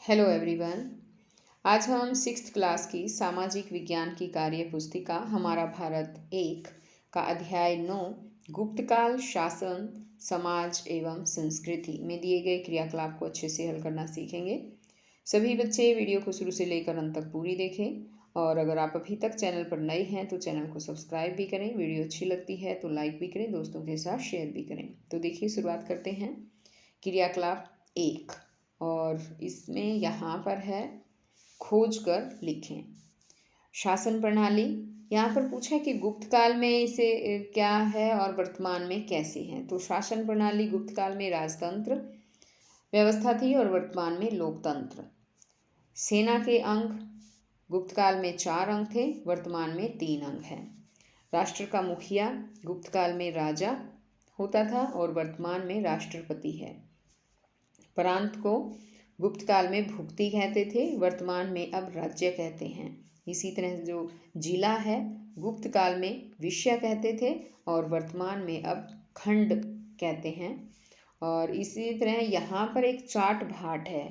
Hello everyone. आज हम sixth class की सामाजिक विज्ञान की कार्य पुस्तिका हमारा भारत एक का अध्याय 9 गुप्तकाल शासन समाज एवं संस्कृति में दिए गए क्रियाकलाप को अच्छे से हल करना सीखेंगे। सभी बच्चे वीडियो को शुरू से लेकर अंत तक पूरी देखें और अगर आप अभी तक चैनल पर नए हैं तो चैनल को सब्सक्राइब भी करें। वीडियो अच्छी लगती है तो लाइक भी करें, दोस्तों के साथ शेयर भी करें। तो देखिए, शुरुआत करते हैं। क्रियाकलाप 1 और इसमें यहाँ पर है खोज कर लिखें। शासन प्रणाली, यहाँ पर पूछा कि गुप्त काल में इसे क्या है और वर्तमान में कैसे है। तो शासन प्रणाली गुप्त काल में राजतंत्र व्यवस्था थी और वर्तमान में लोकतंत्र। सेना के अंग गुप्त काल में 4 अंग थे, वर्तमान में 3 अंग हैं। राष्ट्र का मुखिया गुप्त काल में राजा होता था और वर्तमान में राष्ट्रपति है। प्रांत को गुप्त काल में भुक्ति कहते थे, वर्तमान में अब राज्य कहते हैं। इसी तरह जो जिला है गुप्त काल में विषय कहते थे और वर्तमान में अब खंड कहते हैं। और इसी तरह यहाँ पर एक चाट भाट है।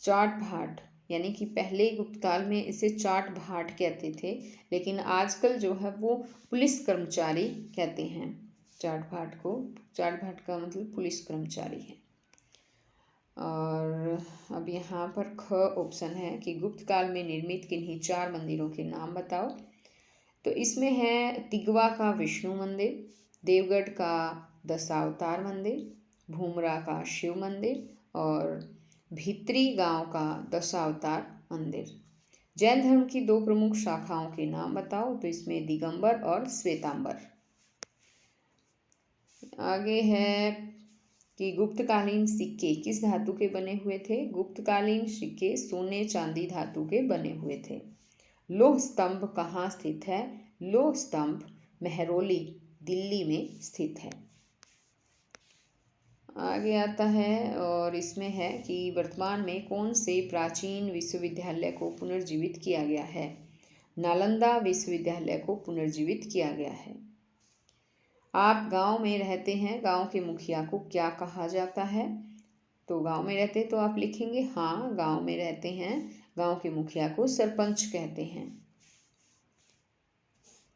चाट भाट यानी कि पहले गुप्त काल में इसे चाट भाट कहते थे, लेकिन आजकल जो है वो पुलिस कर्मचारी कहते हैं। चाट भाट को, चाट भाट का मतलब पुलिस कर्मचारी है। और अब यहाँ पर ख ऑप्शन है कि गुप्त काल में निर्मित किन्हीं 4 मंदिरों के नाम बताओ। तो इसमें है तिगवा का विष्णु मंदिर, देवगढ़ का दशावतार मंदिर, भूमरा का शिव मंदिर और भित्री गांव का दशावतार मंदिर। जैन धर्म की 2 प्रमुख शाखाओं के नाम बताओ। तो इसमें दिगंबर और श्वेतांबर। आगे है कि गुप्तकालीन सिक्के किस धातु के बने हुए थे। गुप्तकालीन सिक्के सोने चांदी धातु के बने हुए थे। लौह स्तंभ कहाँ स्थित है। लौह स्तंभ मेहरौली दिल्ली में स्थित है। आगे आता है और इसमें है कि वर्तमान में कौन से प्राचीन विश्वविद्यालय को पुनर्जीवित किया गया है। नालंदा विश्वविद्यालय को पुनर्जीवित किया गया है। आप गांव में रहते हैं, गांव के मुखिया को क्या कहा जाता है। तो गांव में रहते तो आप लिखेंगे हाँ, गांव में रहते हैं, गांव के मुखिया को सरपंच कहते हैं।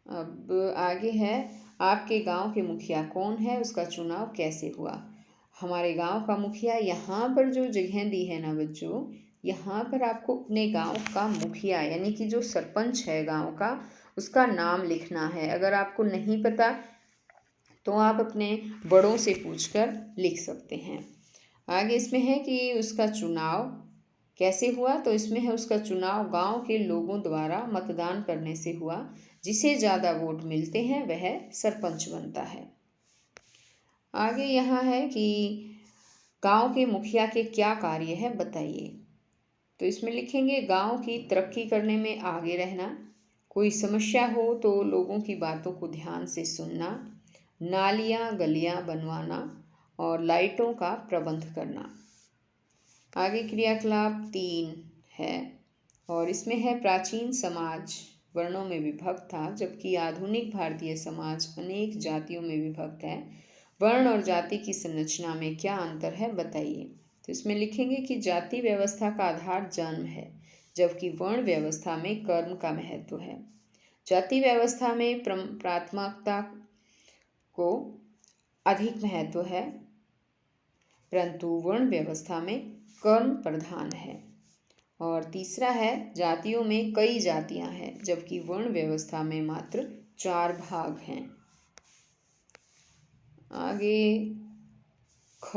अब आगे है आपके गांव के मुखिया कौन है, उसका चुनाव कैसे हुआ। हमारे गांव का मुखिया, यहाँ पर जो जगह दी है ना बच्चों, यहाँ पर आपको अपने गांव का मुखिया यानी कि जो सरपंच है गांव का, उसका नाम लिखना है। अगर आपको नहीं पता तो आप अपने बड़ों से पूछकर लिख सकते हैं। आगे इसमें है कि उसका चुनाव कैसे हुआ। तो इसमें है उसका चुनाव गांव के लोगों द्वारा मतदान करने से हुआ। जिसे ज़्यादा वोट मिलते हैं वह सरपंच बनता है। आगे यहाँ है कि गांव के मुखिया के क्या कार्य है बताइए। तो इसमें लिखेंगे गांव की तरक्की करने में आगे रहना, कोई समस्या हो तो लोगों की बातों को ध्यान से सुनना, नालियाँ गलियाँ बनवाना और लाइटों का प्रबंध करना। आगे क्रियाकलाप 3 है और इसमें है प्राचीन समाज वर्णों में विभक्त था, जबकि आधुनिक भारतीय समाज अनेक जातियों में विभक्त है। वर्ण और जाति की संरचना में क्या अंतर है बताइए। तो इसमें लिखेंगे कि जाति व्यवस्था का आधार जन्म है, जबकि वर्ण व्यवस्था में कर्म का महत्व है। जाति व्यवस्था में प्राथमिकता को अधिक महत्व है, परंतु वर्ण व्यवस्था में कर्म प्रधान है। और तीसरा है जातियों में कई जातियां हैं, जबकि वर्ण व्यवस्था में मात्र 4 भाग हैं। आगे ख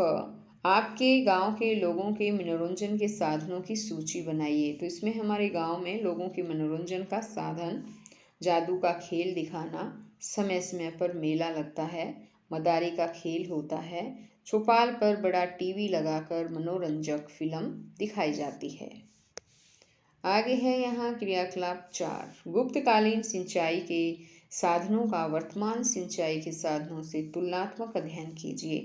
आपके गांव के लोगों के मनोरंजन के साधनों की सूची बनाइए। तो इसमें हमारे गांव में लोगों के मनोरंजन का साधन जादू का खेल दिखाना, समय समय पर मेला लगता है, मदारी का खेल होता है, चौपाल पर बड़ा टीवी लगाकर मनोरंजक फिल्म दिखाई जाती है। आगे है यहाँ क्रियाकलाप 4 गुप्तकालीन सिंचाई के साधनों का वर्तमान सिंचाई के साधनों से तुलनात्मक अध्ययन कीजिए।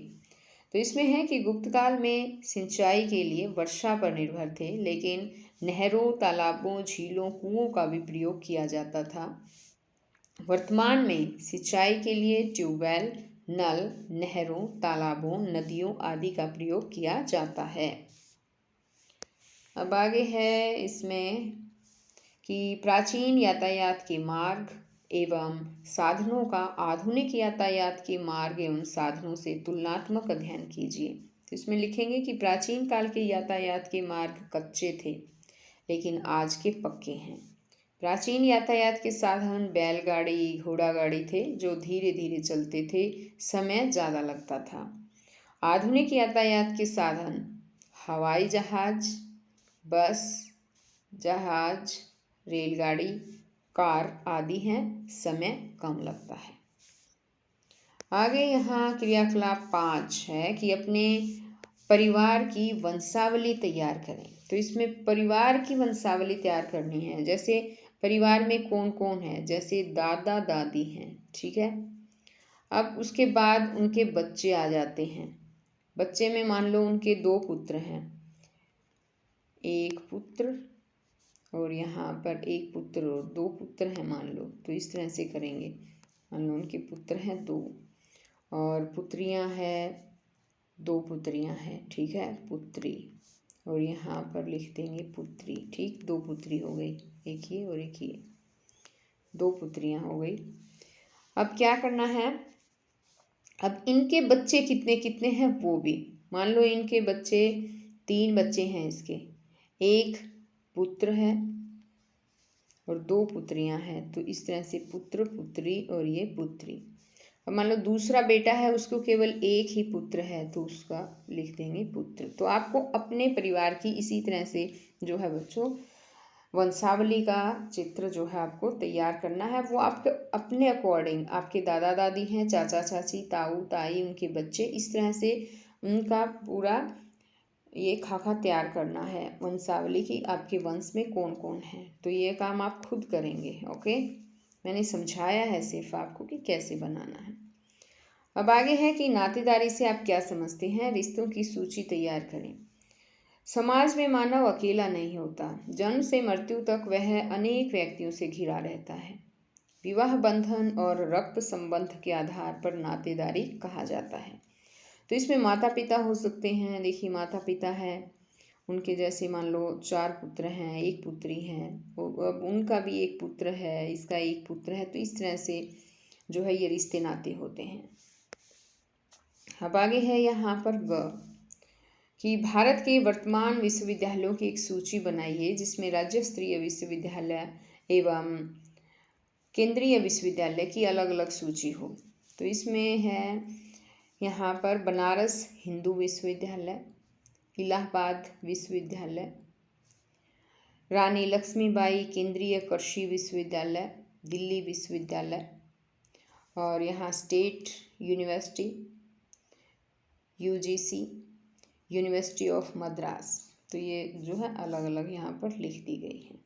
तो इसमें है कि गुप्तकाल में सिंचाई के लिए वर्षा पर निर्भर थे, लेकिन नहरों तालाबों झीलों कुओं का भी प्रयोग किया जाता था। वर्तमान में सिंचाई के लिए ट्यूबवेल नल नहरों तालाबों नदियों आदि का प्रयोग किया जाता है। अब आगे है इसमें कि प्राचीन यातायात के मार्ग एवं साधनों का आधुनिक यातायात के मार्ग एवं साधनों से तुलनात्मक अध्ययन कीजिए। तो इसमें लिखेंगे कि प्राचीन काल के यातायात के मार्ग कच्चे थे लेकिन आज के पक्के हैं। प्राचीन यातायात के साधन बैलगाड़ी, घोड़ा गाड़ी थे जो धीरे धीरे चलते थे, समय ज़्यादा लगता था। आधुनिक यातायात के साधन हवाई जहाज, बस, जहाज, रेलगाड़ी, कार आदि हैं, समय कम लगता है। आगे यहाँ क्रियाकलाप 5 है कि अपने परिवार की वंशावली तैयार करें। तो इसमें परिवार की वंशावली तैयार करनी है, जैसे परिवार में कौन कौन है, जैसे दादा दादी हैं, ठीक है। अब उसके बाद उनके बच्चे आ जाते हैं। बच्चे में मान लो उनके 2 पुत्र हैं, एक पुत्र और यहाँ पर एक पुत्र और 2 पुत्र हैं मान लो, तो इस तरह से करेंगे। मान लो उनके पुत्र हैं 2 और पुत्रियाँ हैं 2 पुत्रियाँ हैं, ठीक है, पुत्री, और यहाँ पर लिख देंगे पुत्री, ठीक, 2 पुत्री हो गई, एक ये और एक ये, 2 पुत्रियाँ हो गई। अब क्या करना है, अब इनके बच्चे कितने कितने हैं वो भी, मान लो इनके बच्चे 3 बच्चे हैं इसके, एक पुत्र है और 2 पुत्रियां हैं, तो इस तरह से पुत्र पुत्री और ये पुत्री। अब मान लो दूसरा बेटा है, उसको केवल एक ही पुत्र है, तो उसका लिख देंगे पुत्र। तो आपको अपने परिवार की इसी तरह से जो है बच्चों वंशावली का चित्र जो है आपको तैयार करना है। वो आपके अपने अकॉर्डिंग, आपके दादा दादी हैं, चाचा चाची, ताऊ ताई, उनके बच्चे, इस तरह से उनका पूरा ये खाका तैयार करना है वंशावली की, आपके वंश में कौन कौन है। तो ये काम आप खुद करेंगे, ओके। मैंने समझाया है सिर्फ आपको कि कैसे बनाना है। अब आगे है कि नातेदारी से आप क्या समझते हैं। रिश्तों की सूची तैयार करें। समाज में मानव अकेला नहीं होता, जन्म से मृत्यु तक वह अनेक व्यक्तियों से घिरा रहता है। विवाह बंधन और रक्त संबंध के आधार पर नातेदारी कहा जाता है। तो इसमें माता पिता हो सकते हैं, देखिए माता पिता है, उनके जैसे मान लो 4 पुत्र हैं, एक पुत्री हैं, अब उनका भी एक पुत्र है, इसका एक पुत्र है, तो इस तरह से जो है ये रिश्ते नाते होते हैं। अब आगे है यहाँ पर कि भारत के वर्तमान विश्वविद्यालयों की एक सूची बनाइए जिसमें राज्य स्तरीय विश्वविद्यालय एवं केंद्रीय विश्वविद्यालय की अलग अलग सूची हो। तो इसमें है यहाँ पर बनारस हिंदू विश्वविद्यालय, इलाहाबाद विश्वविद्यालय, रानी लक्ष्मीबाई केंद्रीय कृषि विश्वविद्यालय, दिल्ली विश्वविद्यालय, और यहाँ state university, UGC, university of Madras. तो ये जो है अलग अलग यहाँ पर लिख दी गई है।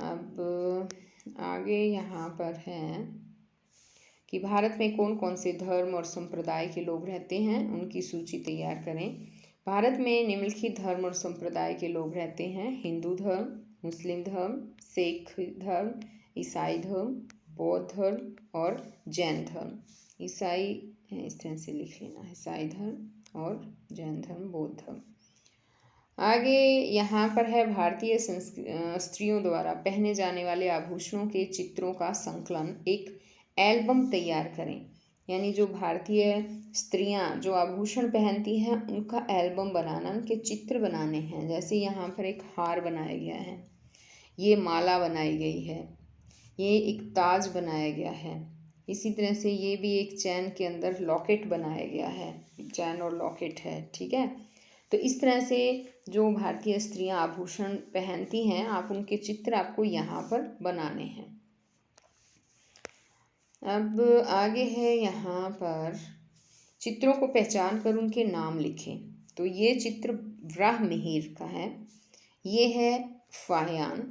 अब आगे यहाँ पर है कि भारत में कौन कौन से धर्म और संप्रदाय के लोग रहते हैं, उनकी सूची तैयार करें। भारत में निम्नलिखित धर्म और संप्रदाय के लोग रहते हैं। हिंदू धर्म, मुस्लिम धर्म, सिख धर्म, ईसाई धर्म, बौद्ध धर्म और जैन धर्म। ईसाई इस तरह से लिख लेना है, ईसाई धर्म और जैन धर्म, बौद्ध धर्म। आगे यहाँ पर है भारतीय स्त्रियों द्वारा पहने जाने वाले आभूषणों के चित्रों का संकलन, एक एल्बम तैयार करें। यानी जो भारतीय स्त्रियां जो आभूषण पहनती हैं उनका एल्बम बनाना, उनके चित्र बनाने हैं। जैसे यहाँ पर एक हार बनाया गया है, ये माला बनाई गई है, ये एक ताज बनाया गया है, इसी तरह से ये भी एक चैन के अंदर लॉकेट बनाया गया है, चैन और लॉकेट है, ठीक है। तो इस तरह से जो भारतीय स्त्रियां आभूषण पहनती हैं, आप उनके चित्र आपको यहाँ पर बनाने हैं। अब आगे है यहाँ पर चित्रों को पहचान कर उनके नाम लिखें। तो ये चित्र वराह मिहिर का है, ये है फाहियान,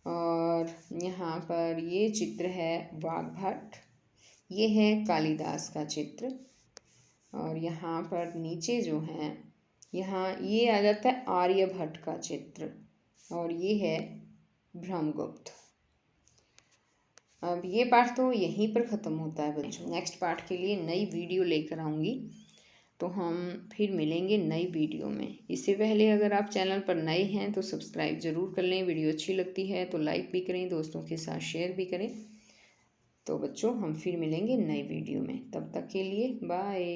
और यहाँ पर ये चित्र है वाग्भट, ये है कालिदास का चित्र, और यहाँ पर नीचे जो है यहाँ ये आ जाता है आर्यभट्ट का चित्र, और ये है ब्रह्मगुप्त। अब ये पाठ तो यहीं पर ख़त्म होता है बच्चों। नेक्स्ट पाठ के लिए नई वीडियो लेकर आऊँगी, तो हम फिर मिलेंगे नई वीडियो में। इससे पहले अगर आप चैनल पर नए हैं तो सब्सक्राइब ज़रूर कर लें। वीडियो अच्छी लगती है तो लाइक भी करें, दोस्तों के साथ शेयर भी करें। तो बच्चों हम फिर मिलेंगे नई वीडियो में, तब तक के लिए बाय।